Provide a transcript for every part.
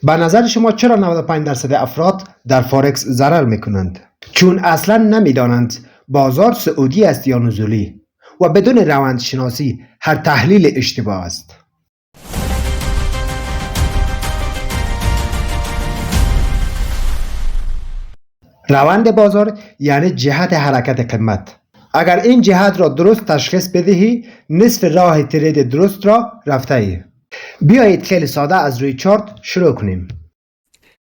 به نظر شما چرا 95% افراد در فارکس ضرر میکنند؟ چون اصلا نمیدانند بازار صعودی است یا نزولی و بدون روند شناسی هر تحلیل اشتباه است. روند بازار یعنی جهت حرکت قیمت. اگر این جهت را درست تشخیص بدهی، نصف راه ترید درست را رفته ای. بیایید خیلی ساده از روی چارت شروع کنیم.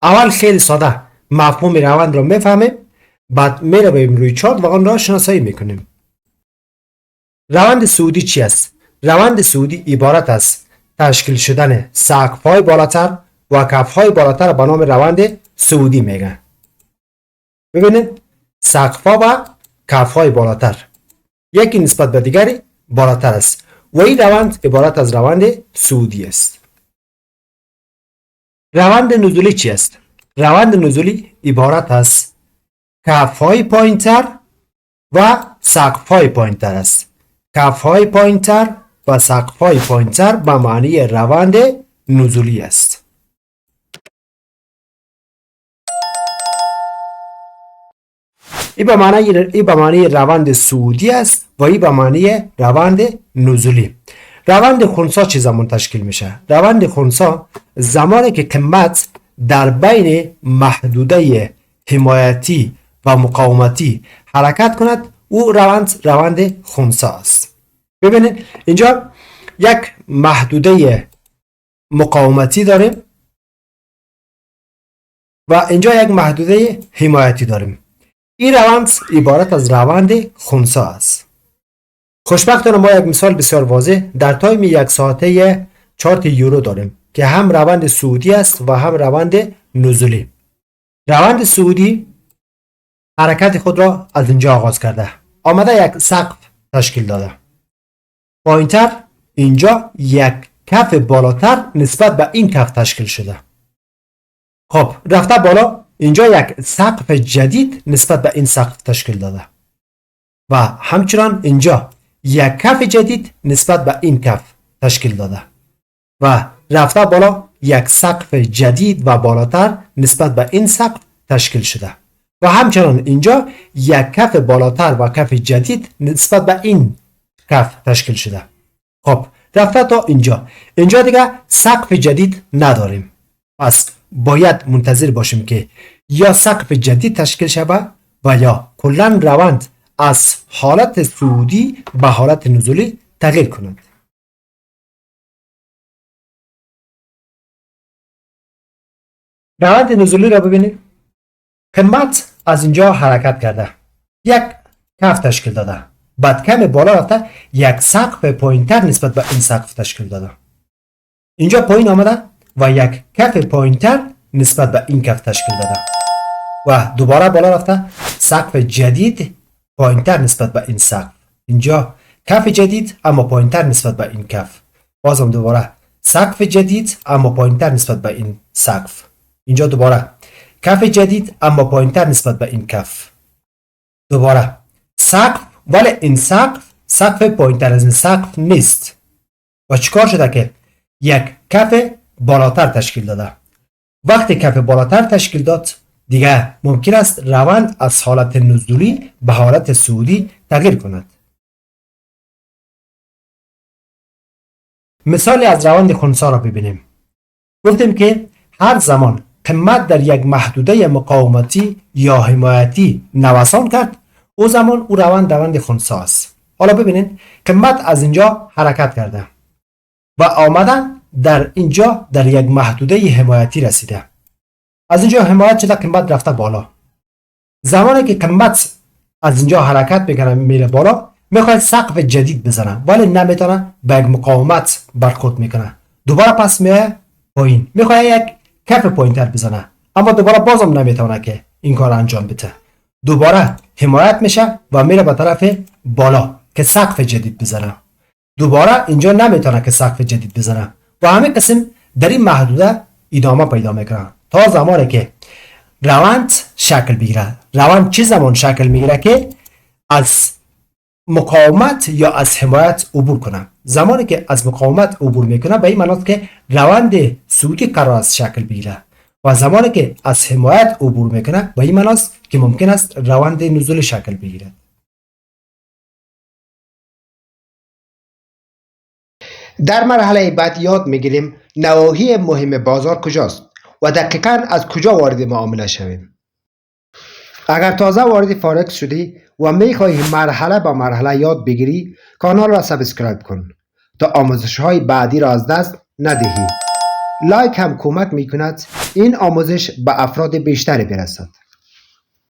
اول خیلی ساده مفهوم روند را میفهمیم، بعد میرویم روی چارت و آن را شناسایی میکنیم. روند صعودی چی است؟ روند صعودی عبارت از تشکیل شدن سقف‌های بالاتر و کف‌های بالاتر به نام روند صعودی میگن. ببینید سقف‌ها و کف‌های بالاتر یکی نسبت به دیگری بالاتر است و این روند عبارت از روند صعودی است. روند نزولی چی است؟ روند نزولی عبارت از کف‌های پایین‌تر و سقف‌های پایین‌تر است. کف‌های پایین‌تر و سقف‌های پایین‌تر به معنی روند نزولی است. این به معنی روند صعودی است و این به معنی روند نزولی. روند خنثی چه زمان تشکیل میشه؟ روند خنثی زمانی که قیمت در بین محدوده حمایتی و مقاومتی حرکت کند، او روند خنثی است. ببینید اینجا یک محدوده مقاومتی داریم و اینجا یک محدوده حمایتی داریم. این روند عبارت از روند خنثی است. خوشبختانه ما یک مثال بسیار واضح در تایم یک ساعته چارت یورو داریم که هم روند صعودی است و هم روند نزولی. روند صعودی حرکت خود را از اینجا آغاز کرده، آمده یک سقف تشکیل داده، پایینتر اینجا یک کف بالاتر نسبت به این کف تشکیل شده. خب رفته بالا، اینجا یک سقف جدید نسبت به این سقف تشکیل داده و همچنان اینجا یک کف جدید نسبت به این کف تشکیل داده و رفته بالا یک سقف جدید و بالاتر نسبت به این سقف تشکیل شده و همچنان اینجا یک کف بالاتر و کف جدید نسبت به این کف تشکیل شده. خب رفته تا اینجا دیگه سقف جدید نداریم، پس باید منتظر باشیم که یا سقف جدید تشکیل شود و یا کلا روند از حالت صعودی به حالت نزولی تغییر کند. روند نزولی را ببینید. قیمت از اینجا حرکت کرده، یک کف تشکیل داده، بعد کم بالا رفته یک سقف پایینتر نسبت به این سقف تشکیل داده، اینجا پایین آمده و یک کف پایینتر نسبت به این کف تشکیل داده و دوباره بالا رفته سقف جدید پایینتر نسبت به این سقف، اینجا کف جدید اما پایینتر نسبت به این کف، بازم دوباره سقف جدید اما پایینتر نسبت به این سقف، اینجا دوباره کف جدید اما پایینتر نسبت به این کف، دوباره سقف ولی این سقف پایینتر از این سقف نیست و چیکار شده که یک کف بالاتر تشکیل داده. وقتی کف بالاتر تشکیل داد دیگه ممکن است روند از حالت نزولی به حالت صعودی تغییر کند. مثالی از روند خنثی را ببینیم. گفتیم که هر زمان قیمت در یک محدوده مقاومتی یا حمایتی نوسان کرد، او زمان او روند خنثی است. حالا ببینید قیمت از اینجا حرکت کرده و آمده در اینجا در یک محدوده حمایتی رسیده. از اینجا حمایت شده، قیمت رفته بالا. زمانی که قیمت از اینجا حرکت میکنه میره بالا، میخواد سقف جدید بزنه ولی نمیتونه، به یک مقاومت برخورد میکنه، دوباره پس میاد پایین، میخواد یک کف پایینتر بزنه اما دوباره بازم نمیتونه که این کار انجام بده، دوباره حمایت میشه و میره به طرف بالا که سقف جدید بزنه، دوباره اینجا نمیتونه که سقف جدید بزنه و همه قسم در این محدوده ادامه پیدا میکنه تا زمانی که روند شکل بگیره. روند چه زمان شکل میگیره که از مقاومت یا از حمایت عبور کنه. زمانی که از مقاومت عبور میکنه به این معنی است که روند سعودی قرار است شکل بگیره و زمانی که از حمایت عبور میکنه به این معنی است که ممکن است روند نزول شکل بگیره. در مرحله بعد یاد میگیریم نواحی مهم بازار کجاست و دقیقاً از کجا وارد معامله شویم. اگر تازه وارد فارکس شدی و میخواهی مرحله با مرحله یاد بگیری، کانال را سابسکرایب کن تا آموزش های بعدی را از دست ندهی. لایک هم کمک میکند این آموزش به افراد بیشتری برسد.